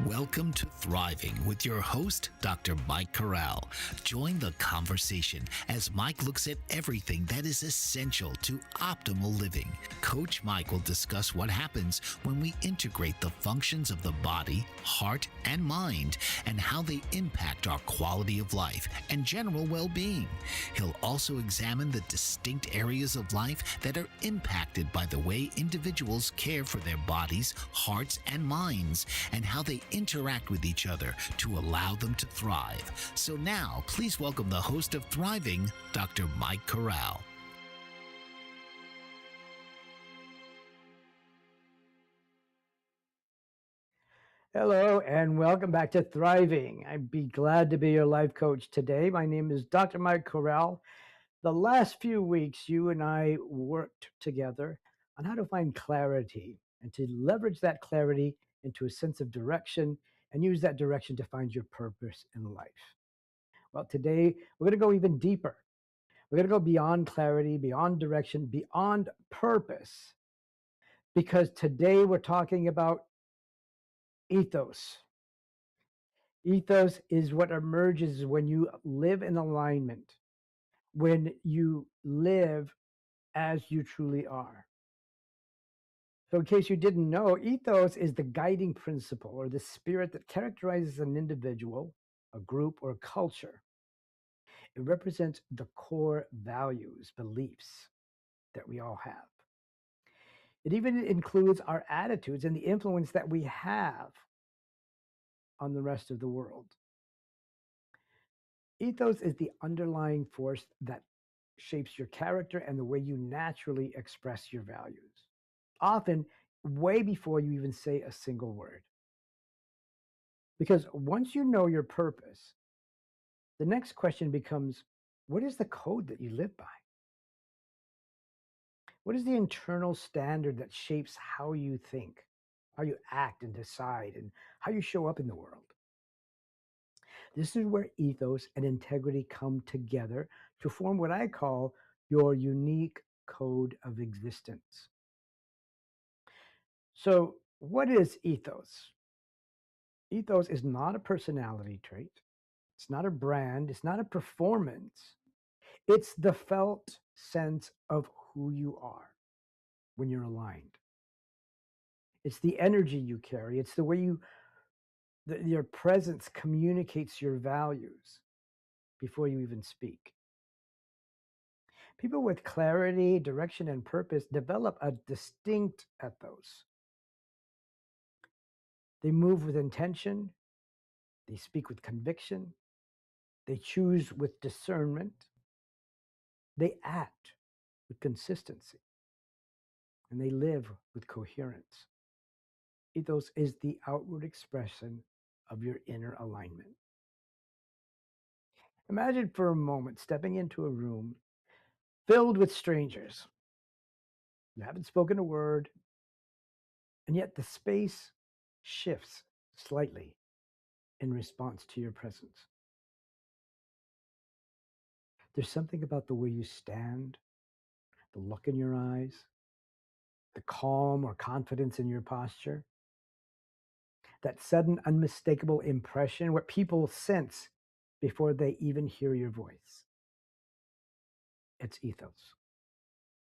Welcome to Thriving with your host, Dr. Mike Corral. Join the conversation as Mike looks at everything that is essential to optimal living. Coach Mike will discuss what happens when we integrate the functions of the body, heart, and mind, and how they impact our quality of life and general well-being. He'll also examine the distinct areas of life that are impacted by the way individuals care for their bodies, hearts, and minds, and how they interact with each other to allow them to thrive. So now, please welcome the host of Thriving, Dr. Mike Corral. Hello, and welcome back to Thriving. I'd be glad to be your life coach today. My name is Dr. Mike Corral. The last few weeks, you and I worked together on how to find clarity and to leverage that clarity into a sense of direction and use that direction to find your purpose in life. Well, today, we're going to go even deeper. We're going to go beyond clarity, beyond direction, beyond purpose, because today we're talking about ethos. Ethos is what emerges when you live in alignment, when you live as you truly are. So, in case you didn't know, ethos is the guiding principle or the spirit that characterizes an individual, a group, or a culture. It represents the core values, beliefs that we all have. It even includes our attitudes and the influence that we have on the rest of the world. Ethos is the underlying force that shapes your character and the way you naturally express your values, often way before you even say a single word. Because once you know your purpose, the next question becomes, what is the code that you live by? What is the internal standard that shapes how you think, how you act and decide, and how you show up in the world? This is where ethos and integrity come together to form what I call your unique code of existence. So, what is ethos? Ethos is not a personality trait, it's not a brand, it's not a performance. It's the felt sense of who you are when you're aligned. It's the energy you carry, it's the way your presence communicates your values before you even speak. People with clarity, direction, and purpose develop a distinct ethos. They move with intention, they speak with conviction, they choose with discernment, they act with consistency, and they live with coherence. Ethos is the outward expression of your inner alignment. Imagine for a moment stepping into a room filled with strangers. You haven't spoken a word, and yet the space shifts slightly in response to your presence. There's something about the way you stand, the look in your eyes, the calm or confidence in your posture, that sudden, unmistakable impression, what people sense before they even hear your voice. It's ethos.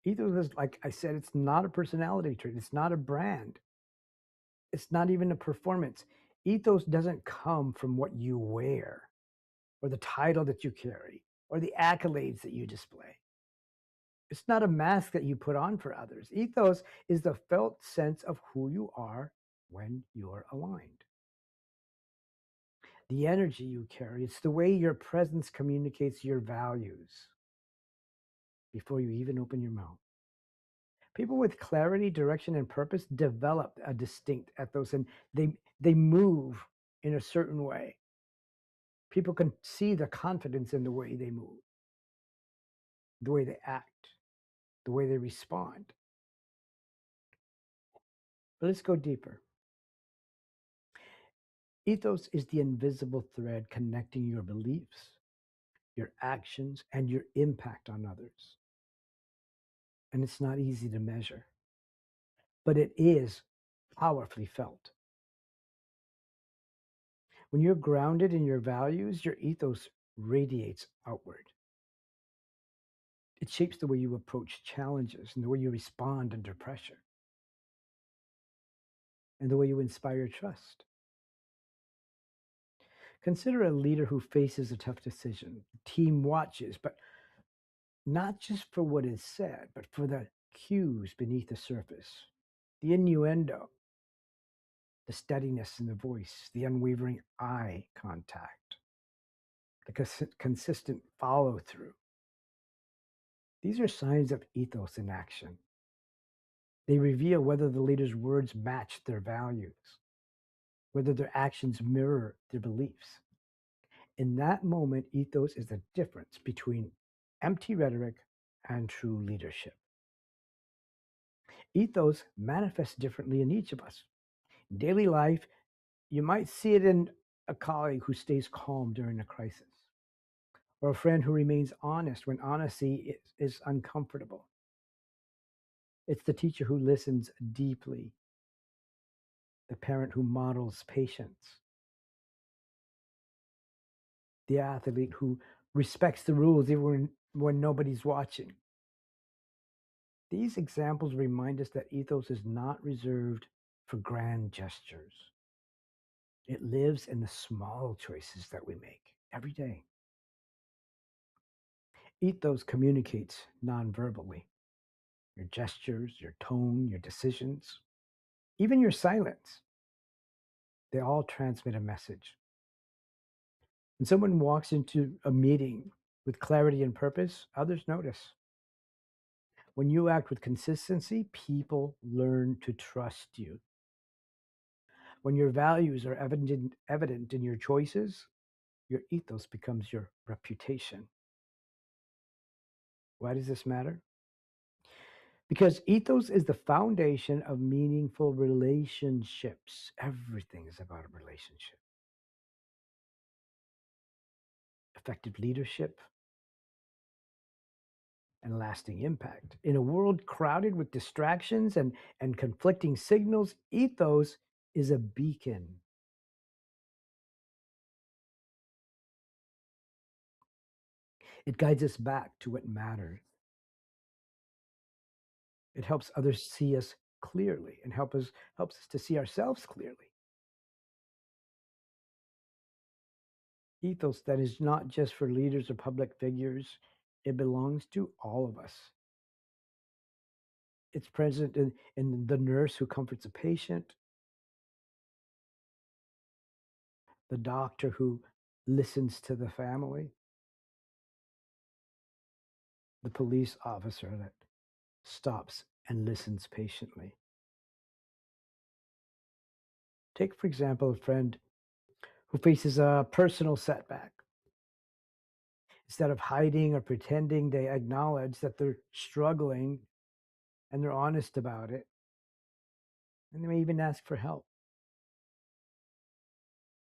Ethos is, like I said, it's not a personality trait, it's not a brand, it's not even a performance. Ethos doesn't come from what you wear, or the title that you carry, or the accolades that you display. It's not a mask that you put on for others. Ethos is the felt sense of who you are when you're aligned. The energy you carry, it's the way your presence communicates your values before you even open your mouth. People with clarity, direction, and purpose develop a distinct ethos, and they move in a certain way. People can see the confidence in the way they move, the way they act, the way they respond. But let's go deeper. Ethos is the invisible thread connecting your beliefs, your actions, and your impact on others. And it's not easy to measure, but it is powerfully felt. When you're grounded in your values, your ethos radiates outward. It shapes the way you approach challenges and the way you respond under pressure and the way you inspire trust. Consider a leader who faces a tough decision. The team watches, but not just for what is said, but for the cues beneath the surface, the innuendo, the steadiness in the voice, the unwavering eye contact, the consistent follow through. These are signs of ethos in action. They reveal whether the leader's words match their values, whether their actions mirror their beliefs. In that moment, ethos is the difference between empty rhetoric and true leadership. Ethos manifests differently in each of us. In daily life, you might see it in a colleague who stays calm during a crisis, or a friend who remains honest when honesty is uncomfortable. It's the teacher who listens deeply, the parent who models patience, the athlete who respects the rules even when nobody's watching. These examples remind us that ethos is not reserved for grand gestures. It lives in the small choices that we make every day. Ethos communicates non-verbally. Your gestures, your tone, your decisions, even your silence, they all transmit a message. When someone walks into a meeting with clarity and purpose, others notice. When you act with consistency, people learn to trust you. When your values are evident in your choices, your ethos becomes your reputation. Why does this matter? Because ethos is the foundation of meaningful relationships. Everything is about a relationship. Effective leadership and lasting impact. In a world crowded with distractions and conflicting signals, ethos is a beacon. It guides us back to what matters. It helps others see us clearly and helps us to see ourselves clearly. Ethos that is not just for leaders or public figures, it belongs to all of us. It's present in the nurse who comforts a patient, the doctor who listens to the family, the police officer that stops and listens patiently. Take, for example, a friend who faces a personal setback. Instead of hiding or pretending, they acknowledge that they're struggling and they're honest about it. And they may even ask for help.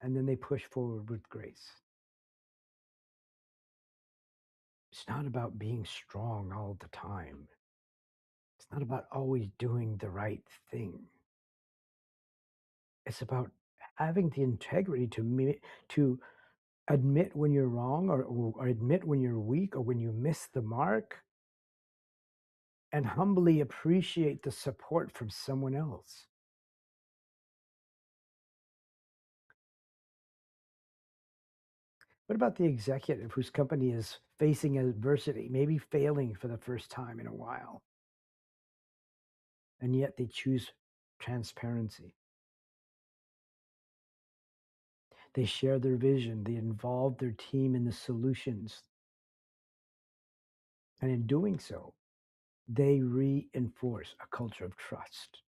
And then they push forward with grace. It's not about being strong all the time. It's not about always doing the right thing. It's about having the integrity to admit when you're wrong or admit when you're weak or when you miss the mark and humbly appreciate the support from someone else. What about the executive whose company is facing adversity, maybe failing for the first time in a while, and yet they choose transparency? They share their vision, they involve their team in the solutions, and in doing so, they reinforce a culture of trust.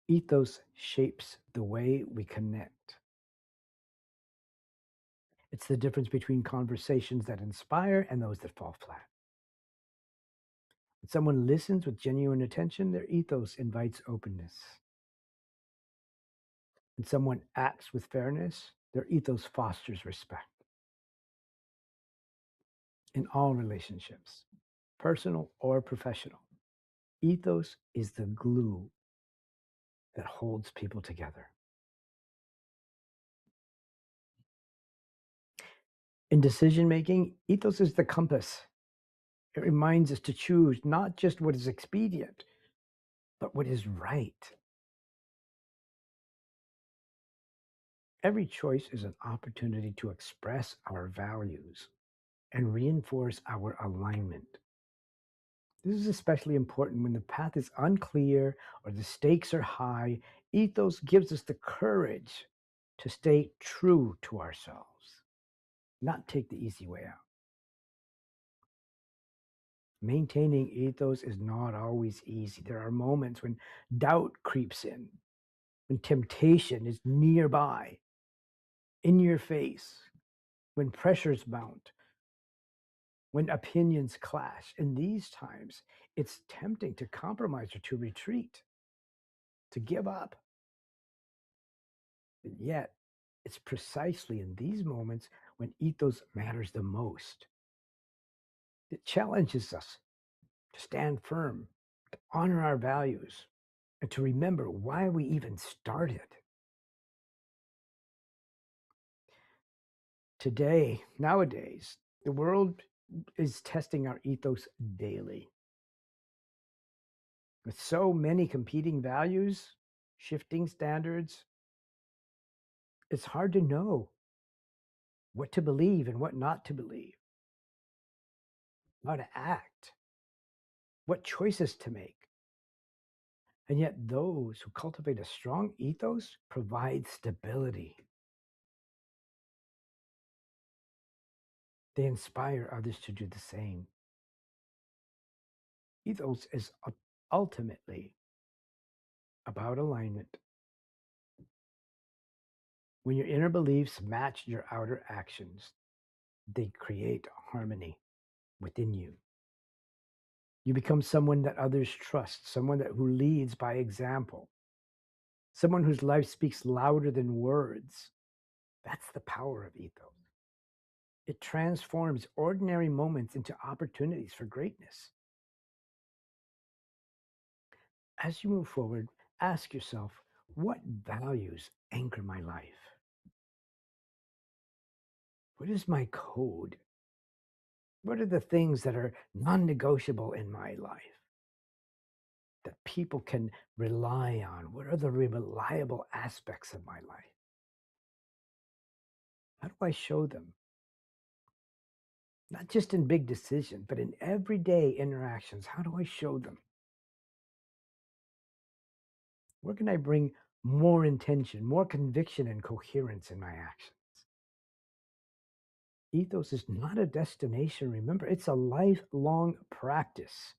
Ethos shapes the way we connect. It's the difference between conversations that inspire and those that fall flat. When someone listens with genuine attention, their ethos invites openness. When someone acts with fairness, their ethos fosters respect. In all relationships, personal or professional, ethos is the glue that holds people together. In decision making, ethos is the compass. It reminds us to choose not just what is expedient, but what is right. Every choice is an opportunity to express our values and reinforce our alignment. This is especially important when the path is unclear or the stakes are high. Ethos gives us the courage to stay true to ourselves, not take the easy way out. Maintaining ethos is not always easy. There are moments when doubt creeps in, when temptation is nearby, in your face, when pressures mount, when opinions clash. In these times, it's tempting to compromise or to retreat, to give up. And yet, it's precisely in these moments when ethos matters the most. It challenges us to stand firm, to honor our values, and to remember why we even started. Nowadays, the world is testing our ethos daily. With so many competing values, shifting standards, it's hard to know what to believe and what not to believe, how to act, what choices to make. And yet, those who cultivate a strong ethos provide stability. They inspire others to do the same. Ethos is ultimately about alignment. When your inner beliefs match your outer actions, they create harmony within you. You become someone that others trust, someone who leads by example, someone whose life speaks louder than words. That's the power of ethos. It transforms ordinary moments into opportunities for greatness. As you move forward, ask yourself, what values anchor my life? What is my code? What are the things that are non negotiable in my life that people can rely on? What are the reliable aspects of my life? How do I show them? Not just in big decisions, but in everyday interactions. How do I show them? Where can I bring more intention, more conviction, and coherence in my actions? Ethos is not a destination, remember, it's a lifelong practice.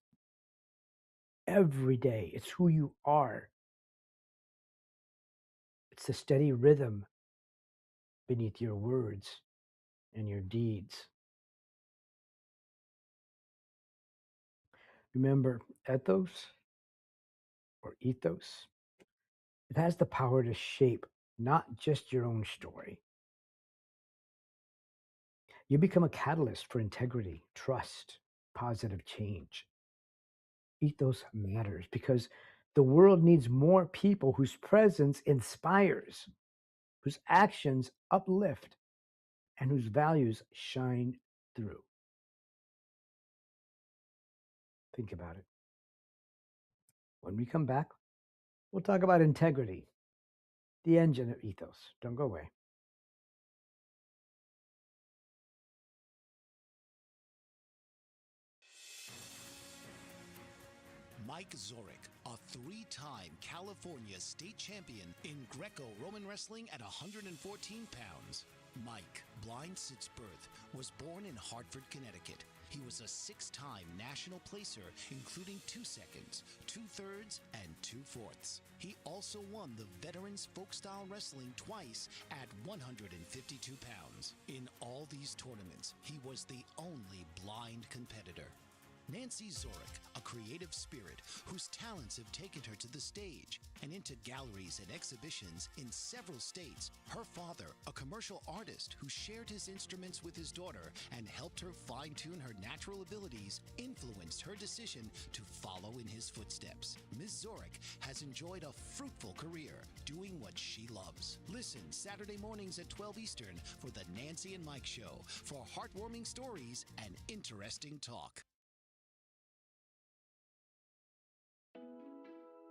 Every day, it's who you are. It's the steady rhythm beneath your words and your deeds. Remember, ethos, it has the power to shape not just your own story. You become a catalyst for integrity, trust, positive change. Ethos matters because the world needs more people whose presence inspires, whose actions uplift, and whose values shine through. Think about it. When we come back, we'll talk about integrity, the engine of ethos. Don't go away. Mike Zorek, a three-time California state champion in Greco-Roman wrestling at 114 pounds. Mike, blind since birth, was born in Hartford, Connecticut. He was a six-time national placer, including 2 seconds, 2/3, and 2/4. He also won the Veterans Folk-Style Wrestling twice at 152 pounds. In all these tournaments, he was the only blind competitor. Nancy Zorek, a creative spirit whose talents have taken her to the stage and into galleries and exhibitions in several states. Her father, a commercial artist who shared his instruments with his daughter and helped her fine-tune her natural abilities, influenced her decision to follow in his footsteps. Ms. Zorick has enjoyed a fruitful career doing what she loves. Listen Saturday mornings at 12 Eastern for the Nancy and Mike Show for heartwarming stories and interesting talk.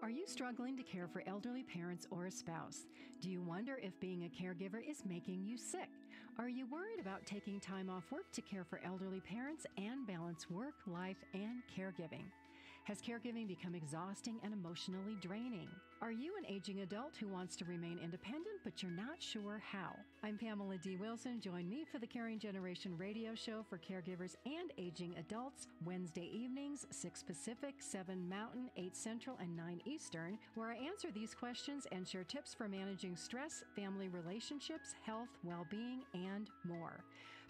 Are you struggling to care for elderly parents or a spouse? Do you wonder if being a caregiver is making you sick? Are you worried about taking time off work to care for elderly parents and balance work, life, and caregiving? Has caregiving become exhausting and emotionally draining? Are you an aging adult who wants to remain independent, but you're not sure how? I'm Pamela D. Wilson. Join me for the Caring Generation radio show for caregivers and aging adults, Wednesday evenings, 6 Pacific, 7 Mountain, 8 Central, and 9 Eastern, where I answer these questions and share tips for managing stress, family relationships, health, well-being, and more.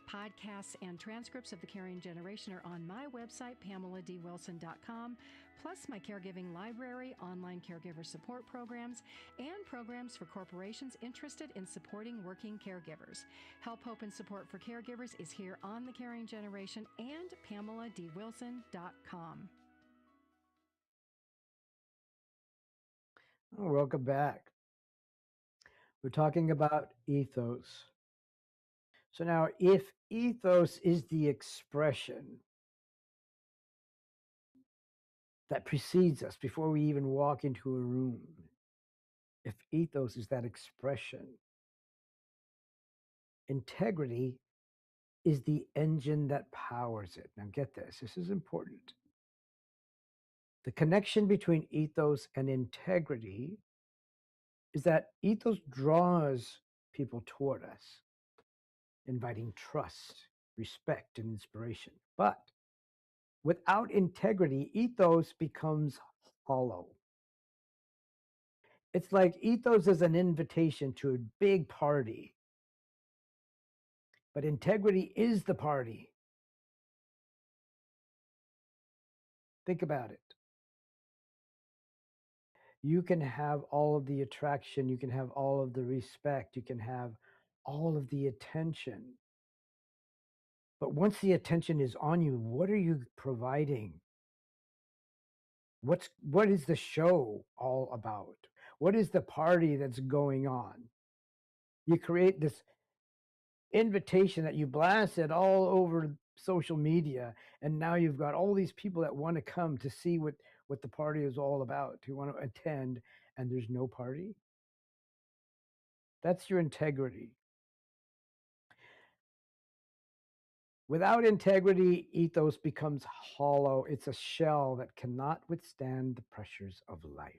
Podcasts and transcripts of the Caring Generation are on my website, PamelaDWilson.com, plus my caregiving library, online caregiver support programs, and programs for corporations interested in supporting working caregivers. Help, hope, and support for caregivers is here on the Caring Generation and PamelaDWilson.com. Welcome back. We're talking about ethos. So now, if ethos is the expression that precedes us before we even walk into a room, if ethos is that expression, integrity is the engine that powers it. Now, get this, this is important. The connection between ethos and integrity is that ethos draws people toward us, inviting trust, respect, and inspiration. But without integrity, ethos becomes hollow. It's like ethos is an invitation to a big party, but integrity is the party. Think about it. You can have all of the attraction, you can have all of the respect, you can have all of the attention. But once the attention is on you, what are you providing? What is the show all about? What is the party that's going on? You create this invitation that you blasted all over social media, and now you've got all these people that want to come to see what the party is all about, who want to attend, and there's no party. That's your integrity. Without integrity, ethos becomes hollow. It's a shell that cannot withstand the pressures of life.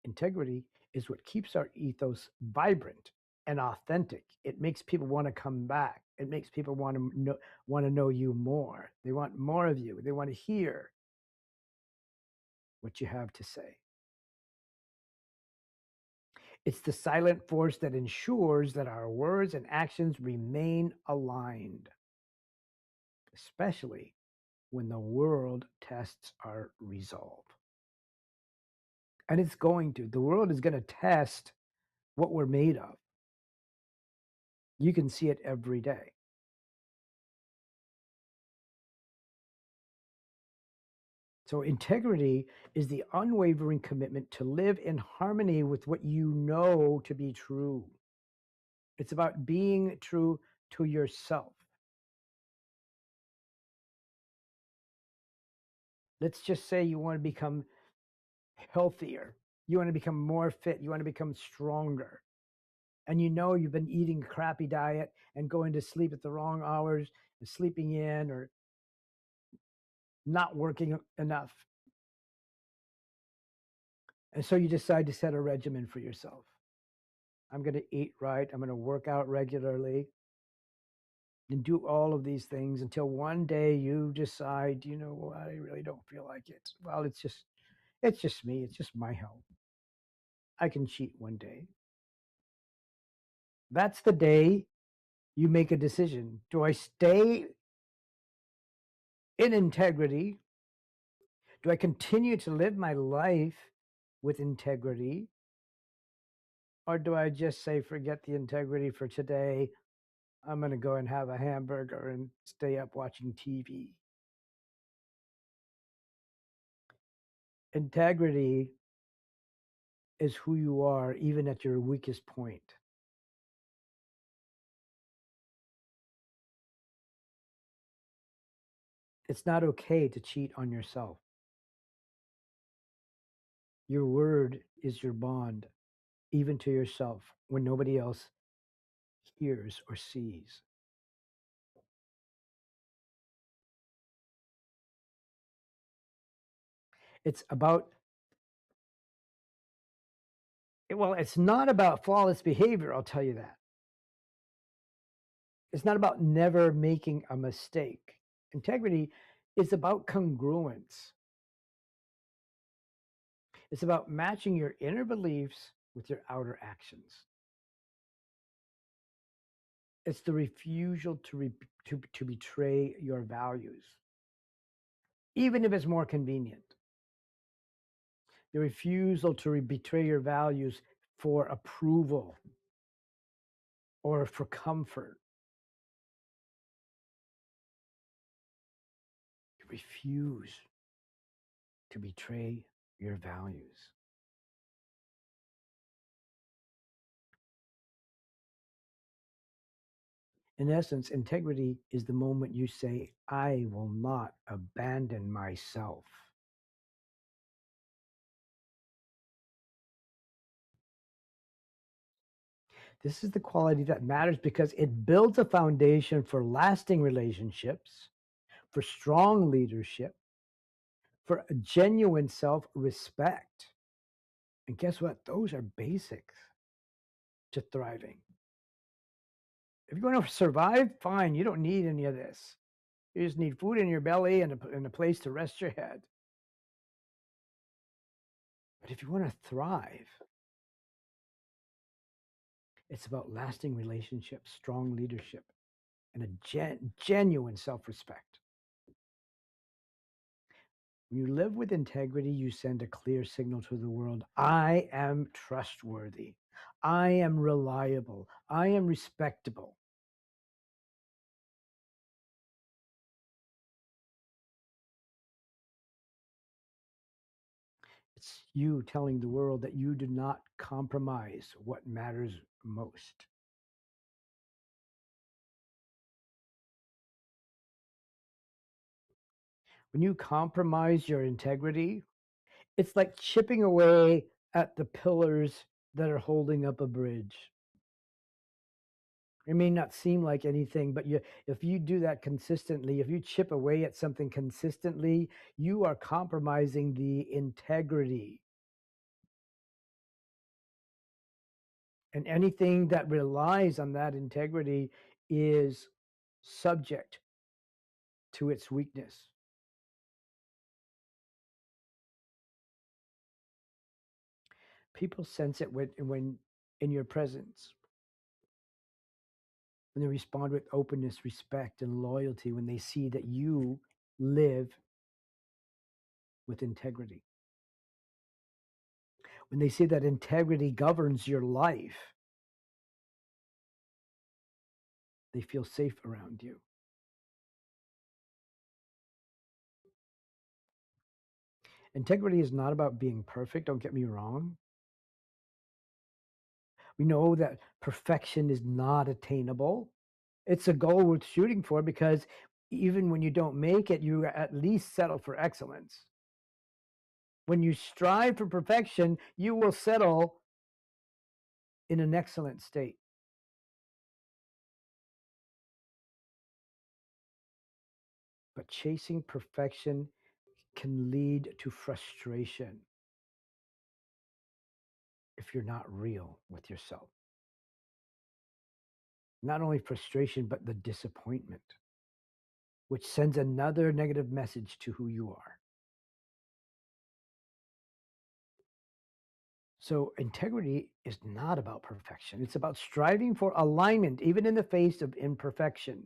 Integrity is what keeps our ethos vibrant and authentic. It makes people want to come back. It makes people want to know you more. They want more of you. They want to hear what you have to say. It's the silent force that ensures that our words and actions remain aligned, especially when the world tests our resolve. And it's going to. The world is going to test what we're made of. You can see it every day. So integrity is the unwavering commitment to live in harmony with what you know to be true. It's about being true to yourself. Let's just say you want to become healthier. You want to become more fit. You want to become stronger. And you know you've been eating a crappy diet and going to sleep at the wrong hours and sleeping in or not working enough. And so you decide to set a regimen for yourself. I'm going to eat right. I'm going to work out regularly and do all of these things until one day you decide, you know what, I really don't feel like it. Well, it's just me. It's just my health. I can cheat one day. That's the day you make a decision. Do I stay in integrity Do I continue to live my life with integrity? Or do I just say, forget the integrity for today? I'm going to go and have a hamburger and stay up watching TV. Integrity is who you are, even at your weakest point. It's not okay to cheat on yourself. Your word is your bond, even to yourself, when nobody else hears or sees. It's about, well, it's not about flawless behavior, I'll tell you that. It's not about never making a mistake. Integrity is about congruence. It's about matching your inner beliefs with your outer actions. It's the refusal to betray your values, even if it's more convenient. The refusal to betray your values for approval or for comfort. You refuse to betray your values. In essence, integrity is the moment you say, I will not abandon myself. This is the quality that matters because it builds a foundation for lasting relationships, for strong leadership, for a genuine self respect. And guess what? Those are basics to thriving. If you're going to survive, fine. You don't need any of this. You just need food in your belly and a place to rest your head. But if you want to thrive, it's about lasting relationships, strong leadership, and a genuine self respect. When you live with integrity, you send a clear signal to the world. I am trustworthy. I am reliable. I am respectable. It's you telling the world that you do not compromise what matters most. When you compromise your integrity, it's like chipping away at the pillars that are holding up a bridge. It may not seem like anything, but if you do that consistently, if you chip away at something consistently, you are compromising the integrity. And anything that relies on that integrity is subject to its weakness. People sense it when in your presence, when they respond with openness, respect, and loyalty, when they see that you live with integrity, when they see that integrity governs your life, they feel safe around you. Integrity is not about being perfect, don't get me wrong. We know that perfection is not attainable. It's a goal worth shooting for because even when you don't make it, you at least settle for excellence. When you strive for perfection, you will settle in an excellent state. But chasing perfection can lead to frustration if you're not real with yourself. Not only frustration, but the disappointment, which sends another negative message to who you are. So, integrity is not about perfection. It's about striving for alignment, even in the face of imperfection.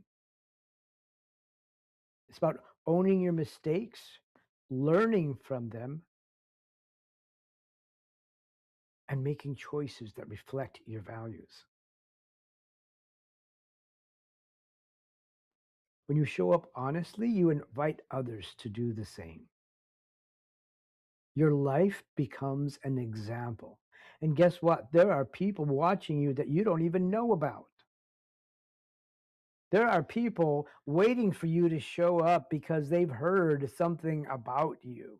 It's about owning your mistakes, learning from them, and making choices that reflect your values. When you show up honestly, you invite others to do the same. Your life becomes an example. And guess what? There are people watching you that you don't even know about. There are people waiting for you to show up because they've heard something about you.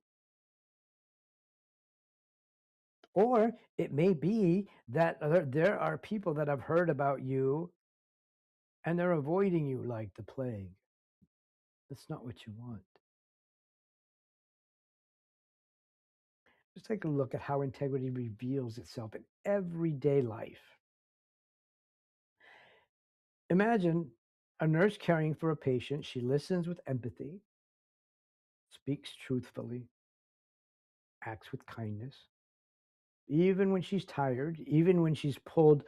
Or it may be that there are people that have heard about you and they're avoiding you like the plague. That's not what you want. Just take a look at how integrity reveals itself in everyday life. Imagine a nurse caring for a patient. She listens with empathy, speaks truthfully, acts with kindness, even when she's tired, even when she's pulled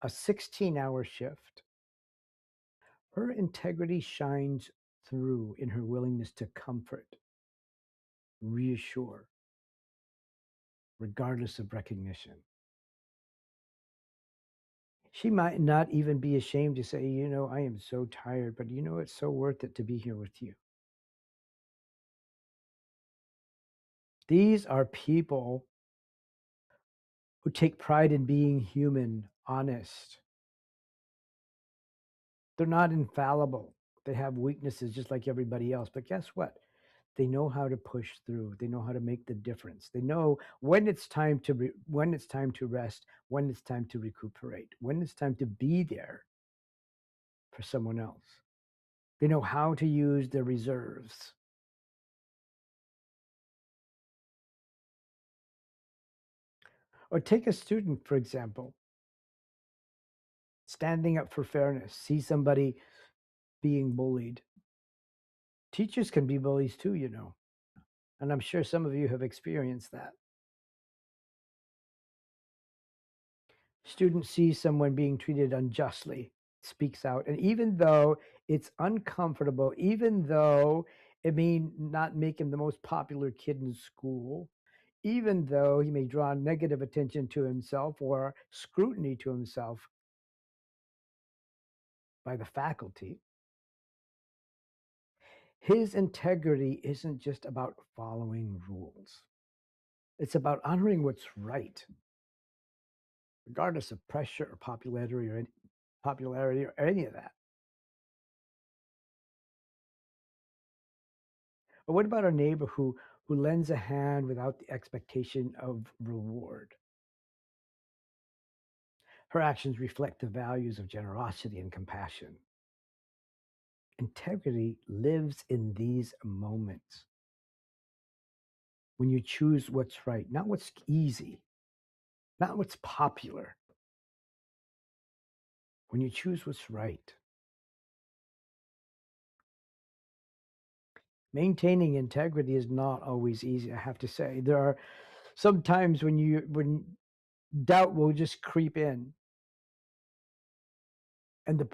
a 16-hour shift. Her integrity shines through in her willingness to comfort, reassure, regardless of recognition. She might not even be ashamed to say, I am so tired, but it's so worth it to be here with you. These are people who take pride in being human, honest. They're not infallible. They have weaknesses just like everybody else. But guess what? They know how to push through. They know how to make the difference. They know when it's time to when it's time to rest, when it's time to recuperate, when it's time to be there for someone else. They know how to use their reserves. Or take a student, for example, standing up for fairness, see somebody being bullied. Teachers can be bullies too, and I'm sure some of you have experienced that. Student sees someone being treated unjustly, speaks out, and even though it's uncomfortable, even though it may not make him the most popular kid in school, even though he may draw negative attention to himself or scrutiny to himself by the faculty, his integrity isn't just about following rules. It's about honoring what's right, regardless of pressure or popularity or any of that. Or what about a neighbor who lends a hand without the expectation of reward? Her actions reflect the values of generosity and compassion. Integrity lives in these moments when you choose what's right, not what's easy, not what's popular. When you choose what's right. Maintaining integrity is not always easy, I have to say. There are some times when doubt will just creep in, and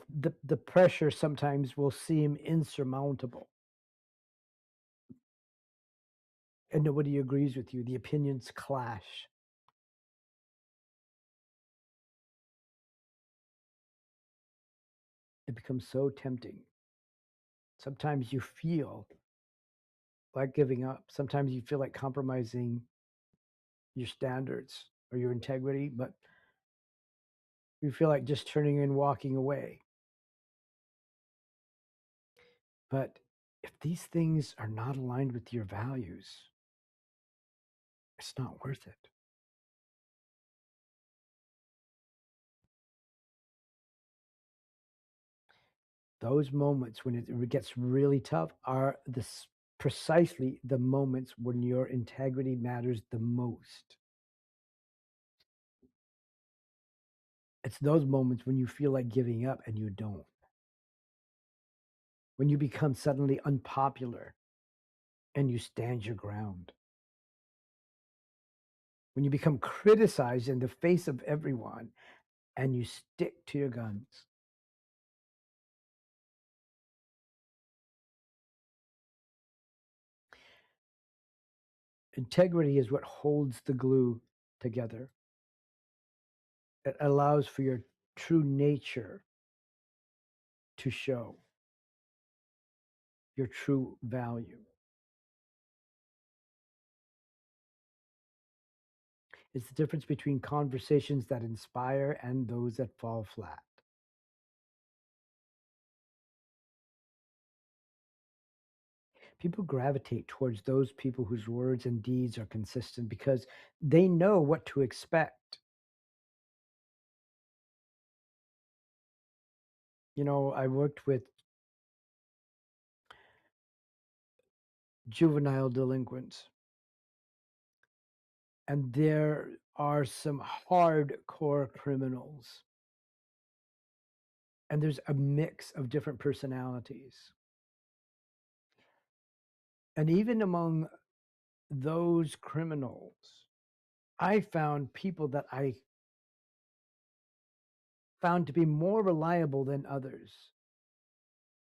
the pressure sometimes will seem insurmountable, and nobody agrees with you. The opinions clash. It becomes so tempting. Sometimes you feel like giving up. Sometimes you feel like compromising your standards or your integrity, but you feel like just turning and walking away. But if these things are not aligned with your values, it's not worth it. Those moments when it gets really tough are precisely the moments when your integrity matters the most. It's those moments when you feel like giving up and you don't. When you become suddenly unpopular and you stand your ground. When you become criticized in the face of everyone and you stick to your guns. Integrity is what holds the glue together. It allows for your true nature to show, your true value. It's the difference between conversations that inspire and those that fall flat. People gravitate towards those people whose words and deeds are consistent because they know what to expect. I worked with juvenile delinquents, and there are some hardcore criminals, and there's a mix of different personalities. And even among those criminals, I found people that I found to be more reliable than others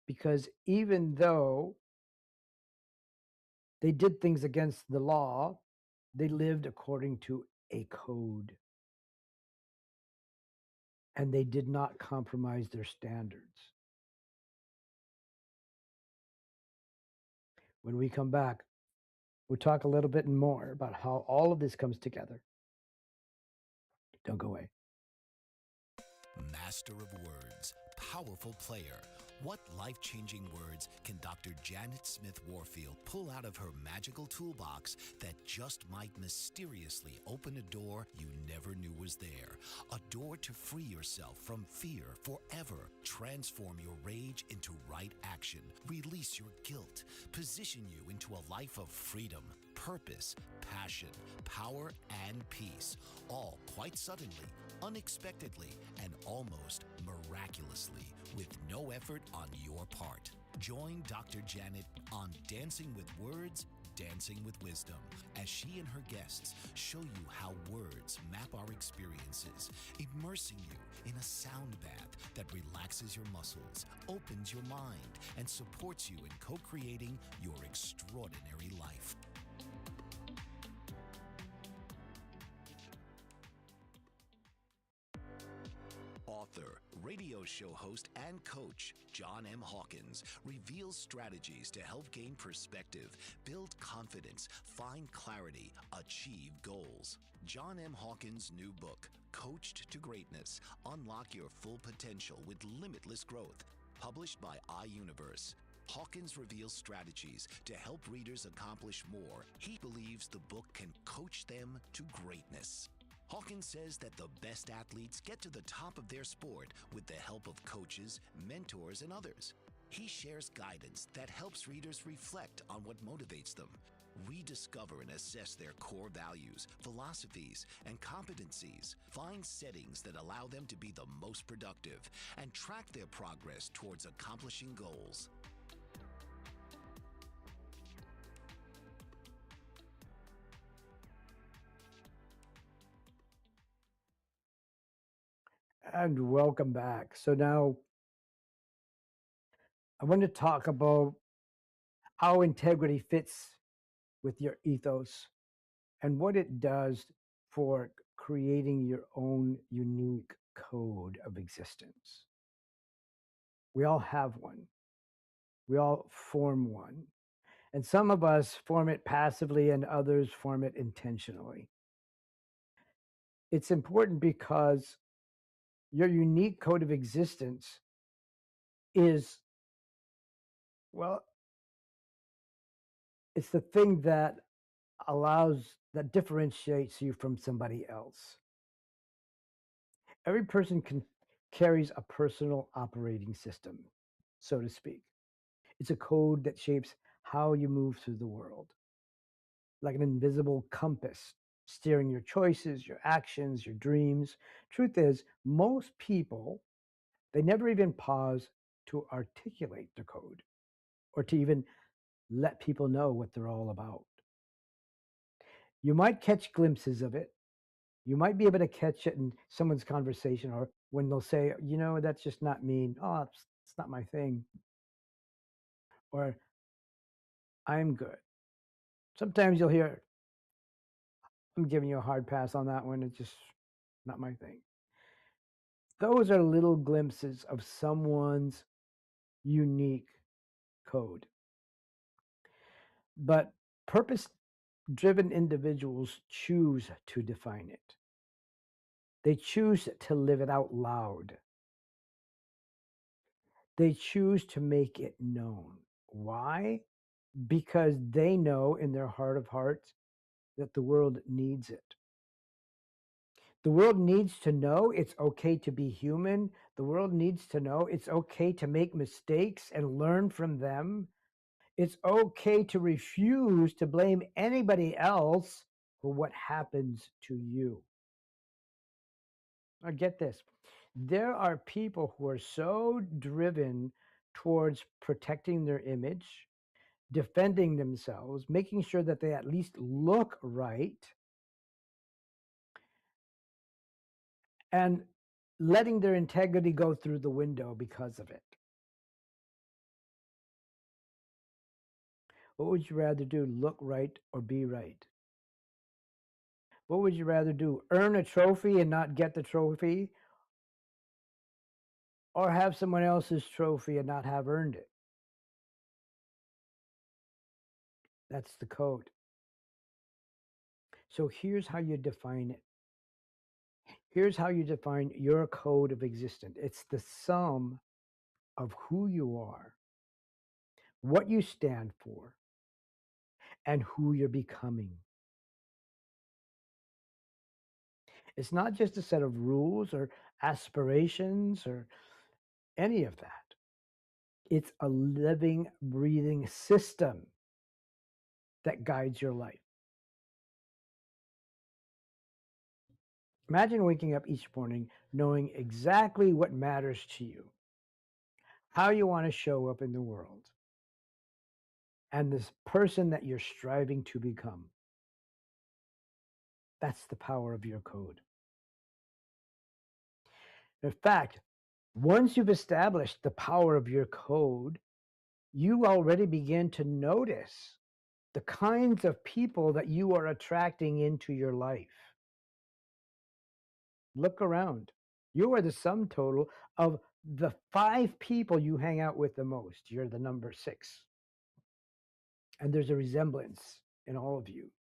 because even though they did things against the law, they lived according to a code and they did not compromise their standards. When we come back, we'll talk a little bit more about how all of this comes together. Don't go away. Master of words, powerful player. What life changing words can Dr. Janet Smith Warfield pull out of her magical toolbox that just might mysteriously open a door you never knew was there? A door to free yourself from fear forever. Transform your rage into right action. Release your guilt. Position you into a life of freedom, purpose, passion, power, and peace. All quite suddenly, unexpectedly, and almost miraculously, with no effort on your part. Join Dr. Janet on Dancing with Words, Dancing with Wisdom, as she and her guests show you how words map our experiences, immersing you in a sound bath that relaxes your muscles, opens your mind, and supports you in co-creating your extraordinary life. Author, radio show host, and coach John M. Hawkins reveals strategies to help gain perspective, build confidence, find clarity, achieve goals. John M. Hawkins' new book, Coached to Greatness: Unlock Your Full Potential with Limitless Growth, published by iUniverse. Hawkins reveals strategies to help readers accomplish more. He believes the book can coach them to greatness. Hawkins says that the best athletes get to the top of their sport with the help of coaches, mentors, and others. He shares guidance that helps readers reflect on what motivates them, rediscover and assess their core values, philosophies, and competencies, find settings that allow them to be the most productive, and track their progress towards accomplishing goals. And welcome back. So now I want to talk about how integrity fits with your ethos and what it does for creating your own unique code of existence. We all have one. We all form one. And some of us form it passively and others form it intentionally. It's important because your unique code of existence is, well, it's the thing that differentiates you from somebody else. Every person carries a personal operating system, so to speak. It's a code that shapes how you move through the world, like an invisible compass steering your choices, your actions, your dreams. Truth is, most people, they never even pause to articulate the code or to even let people know what they're all about. You might catch glimpses of it. You might be able to catch it in someone's conversation or when they'll say, that's just not me. Oh, it's not my thing. Or I'm good. Sometimes you'll hear, I'm giving you a hard pass on that one. It's just not my thing. Those are little glimpses of someone's unique code. But purpose driven individuals choose to define it, they choose to live it out loud, they choose to make it known. Why? Because they know in their heart of hearts that the world needs it. The world needs to know it's okay to be human. The world needs to know it's okay to make mistakes and learn from them. It's okay to refuse to blame anybody else for what happens to you. Now, get this. There are people who are so driven towards protecting their image, defending themselves, making sure that they at least look right, and letting their integrity go through the window because of it. What would you rather do, look right or be right? What would you rather do, earn a trophy and not get the trophy, or have someone else's trophy and not have earned it? That's the code. So here's how you define it. Here's how you define your code of existence. It's the sum of who you are, what you stand for, and who you're becoming. It's not just a set of rules or aspirations or any of that. It's a living, breathing system that guides your life. Imagine waking up each morning knowing exactly what matters to you, how you want to show up in the world, and this person that you're striving to become. That's the power of your code. In fact, once you've established the power of your code, you already begin to notice the kinds of people that you are attracting into your life. Look around. You are the sum total of the 5 people you hang out with the most. You're the number 6. And there's a resemblance in all of you.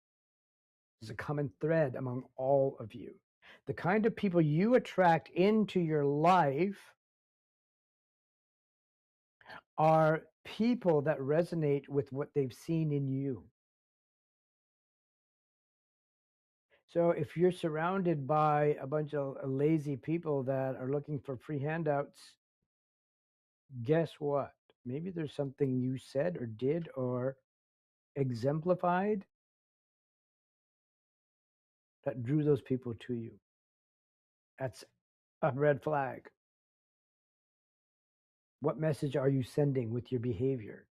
There's a common thread among all of you. The kind of people you attract into your life are people that resonate with what they've seen in you. So if you're surrounded by a bunch of lazy people that are looking for free handouts, guess what? Maybe there's something you said or did or exemplified that drew those people to you. That's a red flag. What message are you sending with your behavior?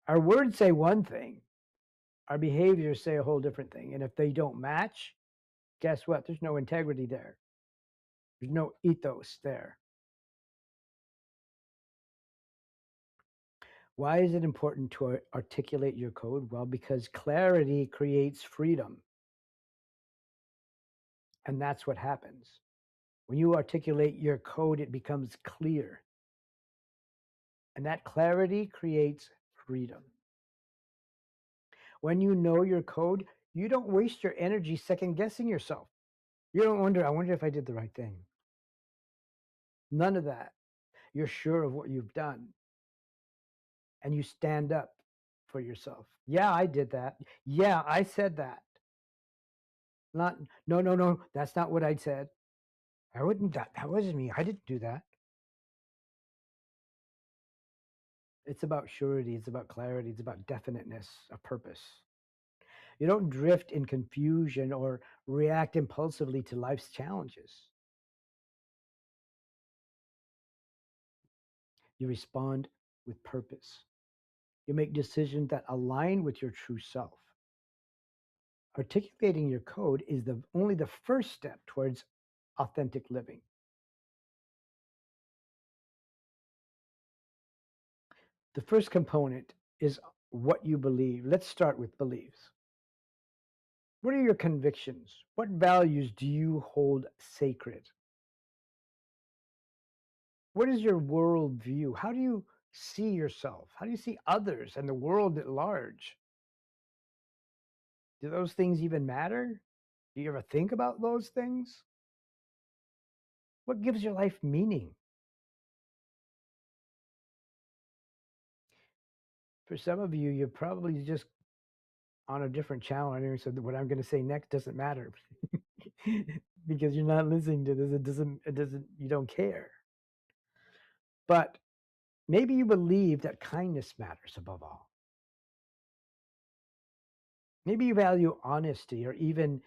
Our words say one thing, our behaviors say a whole different thing. And if they don't match, guess what? There's no integrity there. There's no ethos there. Why is it important to articulate your code? Well, because clarity creates freedom. And that's what happens. When you articulate your code, it becomes clear. And that clarity creates freedom. When you know your code, you don't waste your energy second guessing yourself. You don't wonder, I wonder if I did the right thing. None of that. You're sure of what you've done. And you stand up for yourself. Yeah, I did that. Yeah, I said that. Not, no, that's not what I said. I wouldn't, that wasn't me. I didn't do that. It's about surety. It's about clarity. It's about definiteness of purpose. You don't drift in confusion or react impulsively to life's challenges. You respond with purpose. You make decisions that align with your true self. Articulating your code is only the first step towards authentic living. The first component is what you believe. Let's start with beliefs. What are your convictions? What values do you hold sacred? What is your worldview? How do you see yourself? How do you see others and the world at large? Do those things even matter? Do you ever think about those things? What gives your life meaning? For some of you, you're probably just on a different channel. And so what I'm going to say next doesn't matter because you're not listening to this. You don't care. But maybe you believe that kindness matters above all. Maybe you value honesty or even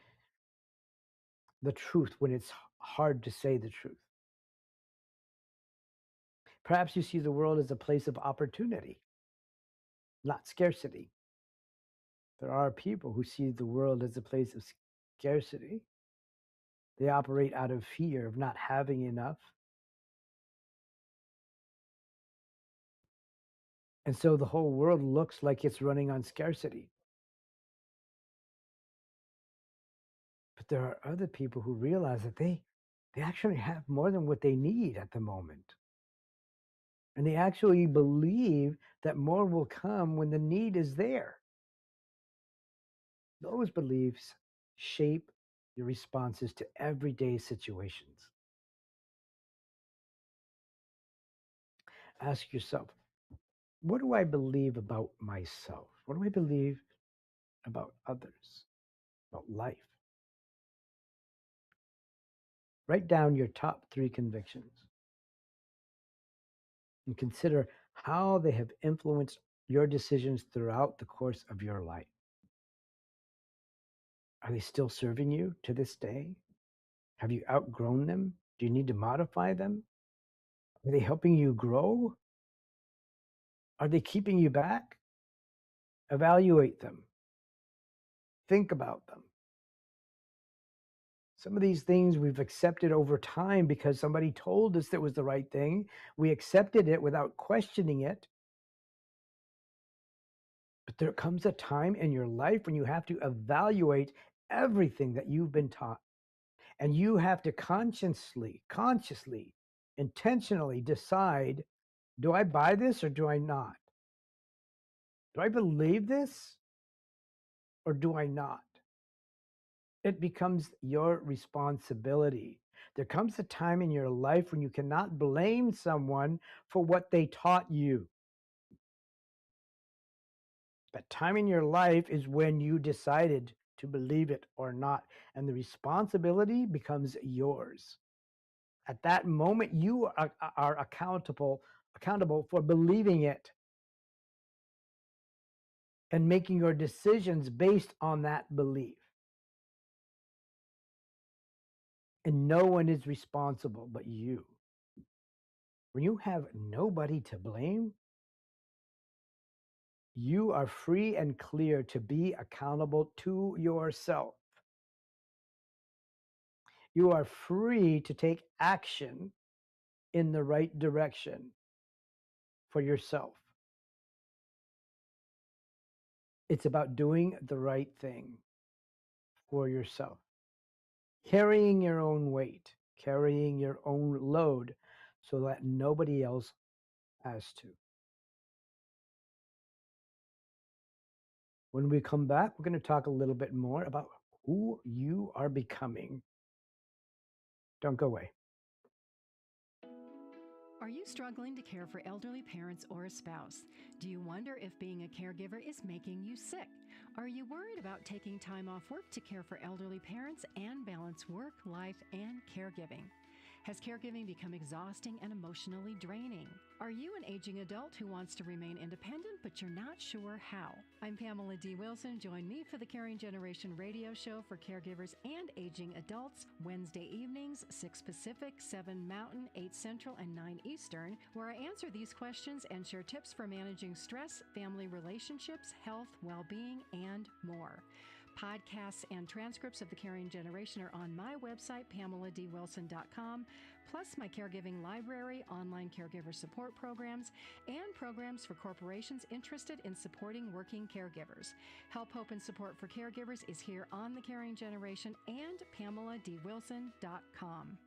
the truth when it's hard to say the truth. Perhaps you see the world as a place of opportunity, not scarcity. There are people who see the world as a place of scarcity. They operate out of fear of not having enough. And so the whole world looks like it's running on scarcity. But there are other people who realize that they actually have more than what they need at the moment. And they actually believe that more will come when the need is there. Those beliefs shape your responses to everyday situations. Ask yourself, what do I believe about myself? What do I believe about others, about life? Write down your top 3 convictions and consider how they have influenced your decisions throughout the course of your life. Are they still serving you to this day? Have you outgrown them? Do you need to modify them? Are they helping you grow? Are they keeping you back? Evaluate them. Think about them. Some of these things we've accepted over time because somebody told us that was the right thing. We accepted it without questioning it. But there comes a time in your life when you have to evaluate everything that you've been taught. And you have to consciously, intentionally decide, do I buy this or do I not? Do I believe this or do I not? It becomes your responsibility. There comes a time in your life when you cannot blame someone for what they taught you. That time in your life is when you decided to believe it or not, and the responsibility becomes yours. At that moment, you are accountable for believing it and making your decisions based on that belief. And no one is responsible but you. When you have nobody to blame, you are free and clear to be accountable to yourself. You are free to take action in the right direction for yourself. It's about doing the right thing for yourself. Carrying your own weight, carrying your own load so that nobody else has to. When we come back, we're going to talk a little bit more about who you are becoming. Don't go away. Are you struggling to care for elderly parents or a spouse? Do you wonder if being a caregiver is making you sick? Are you worried about taking time off work to care for elderly parents and balance work, life, and caregiving? Has caregiving become exhausting and emotionally draining? Are you an aging adult who wants to remain independent, but you're not sure how? I'm Pamela D. Wilson. Join me for the Caring Generation radio show for caregivers and aging adults, Wednesday evenings, 6 Pacific, 7 Mountain, 8 Central, and 9 Eastern, where I answer these questions and share tips for managing stress, family relationships, health, well-being, and more. Podcasts and transcripts of The Caring Generation are on my website, PamelaDWilson.com, plus my caregiving library, online caregiver support programs, and programs for corporations interested in supporting working caregivers. Help, hope, and support for caregivers is here on The Caring Generation and PamelaDWilson.com.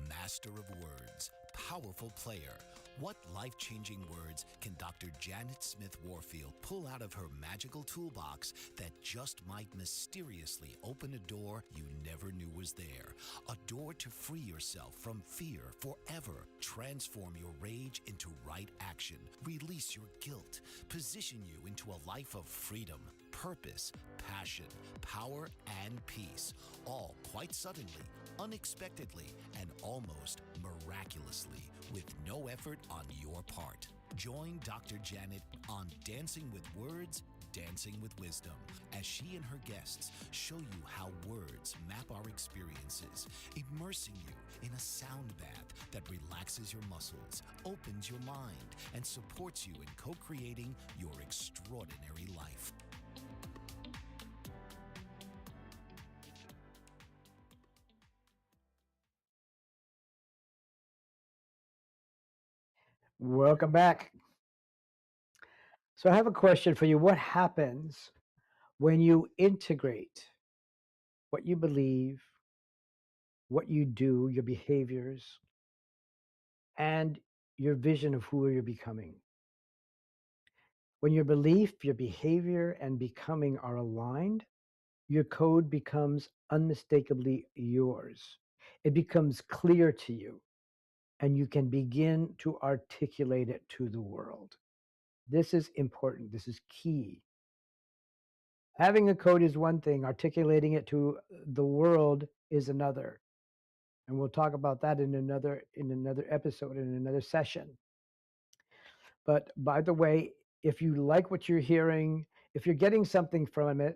Master of words, powerful player. What life-changing words can Dr. Janet Smith Warfield pull out of her magical toolbox that just might mysteriously open a door you never knew was there? A door to free yourself from fear forever. Transform your rage into right action. Release your guilt. Position you into a life of freedom, purpose, passion, power, and peace. All quite suddenly, unexpectedly, and almost miraculously, with no effort on your part. Join Dr. Janet on Dancing with Words, Dancing with Wisdom, as she and her guests show you how words map our experiences, immersing you in a sound bath that relaxes your muscles, opens your mind, and supports you in co-creating your extraordinary life. Welcome back. So I have a question for you. What happens when you integrate what you believe, what you do, your behaviors, and your vision of who you're becoming? When your belief, your behavior, and becoming are aligned, your code becomes unmistakably yours. It becomes clear to you, and you can begin to articulate it to the world. This is important. This is key. Having a code is one thing, articulating it to the world is another. And we'll talk about that in another episode, in another session. But by the way, if you like what you're hearing, if you're getting something from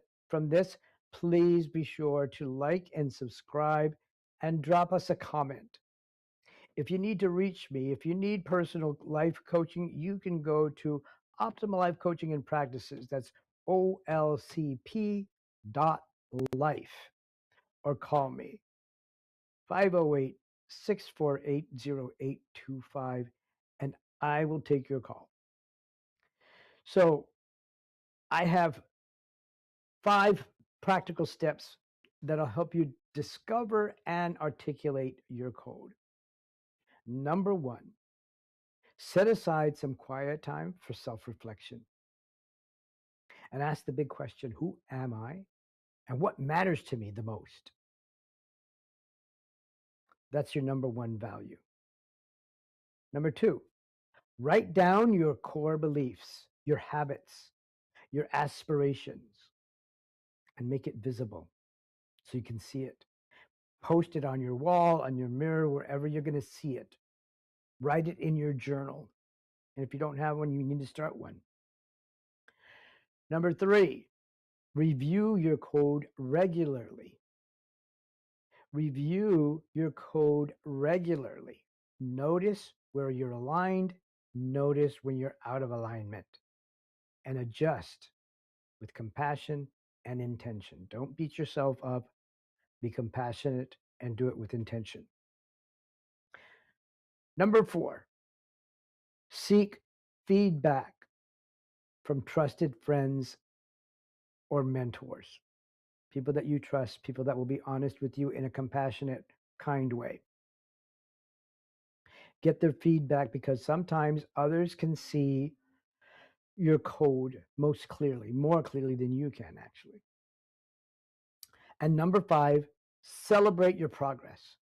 this, please be sure to like and subscribe and drop us a comment. If you need to reach me, if you need personal life coaching, you can go to Optimal Life Coaching and Practices. That's olcp.life, or call me 508 648 0825, and I will take your call. So I have 5 practical steps that'll help you discover and articulate your code. Number 1, set aside some quiet time for self-reflection and ask the big question, who am I and what matters to me the most? That's your number 1 value. Number 2, write down your core beliefs, your habits, your aspirations, and make it visible so you can see it. Post it on your wall, on your mirror, wherever you're going to see it. Write it in your journal. And if you don't have one, you need to start one. Number 3, review your code regularly. Review your code regularly. Notice where you're aligned, notice when you're out of alignment, and adjust with compassion and intention. Don't beat yourself up. Be compassionate and do it with intention. Number 4, seek feedback from trusted friends or mentors, people that you trust, people that will be honest with you in a compassionate, kind way. Get their feedback, because sometimes others can see your code most clearly, more clearly than you can, actually. And number 5, celebrate your progress.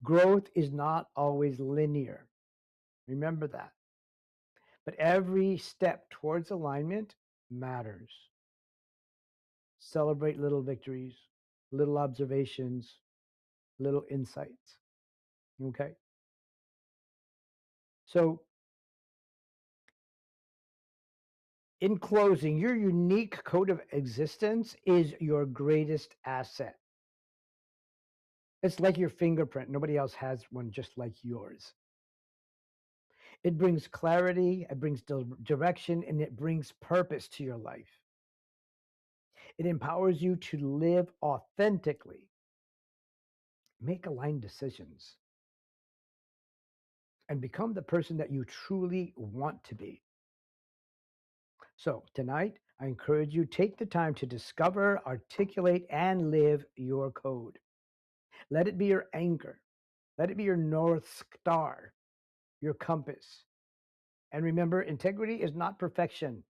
Growth is not always linear. Remember that. But every step towards alignment matters. Celebrate little victories, little observations, little insights. Okay? So, in closing, your unique code of existence is your greatest asset. It's like your fingerprint. Nobody else has one just like yours. It brings clarity, it brings direction, and it brings purpose to your life. It empowers you to live authentically, make aligned decisions, and become the person that you truly want to be. So, tonight, I encourage you take the time to discover, articulate, and live your code. Let it be your anchor. Let it be your North Star, your compass. And remember, integrity is not perfection,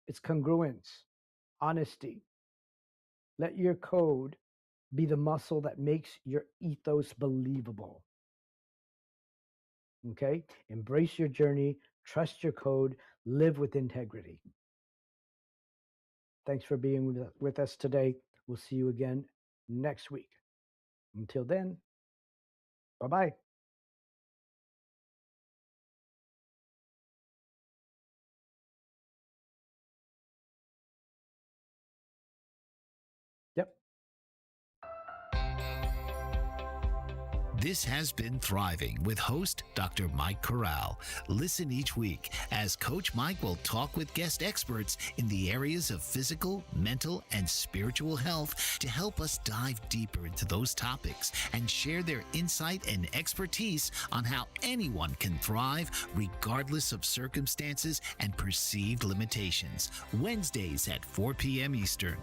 it's congruence, honesty. Let your code be the muscle that makes your ethos believable. Okay? Embrace your journey, trust your code, live with integrity. Thanks for being with us today. We'll see you again next week. Until then, bye bye. Yep. This has been Thriving with host Dr. Mike Corral. Listen each week as Coach Mike will talk with guest experts in the areas of physical, mental, and spiritual health to help us dive deeper into those topics and share their insight and expertise on how anyone can thrive regardless of circumstances and perceived limitations. Wednesdays at 4 p.m. Eastern.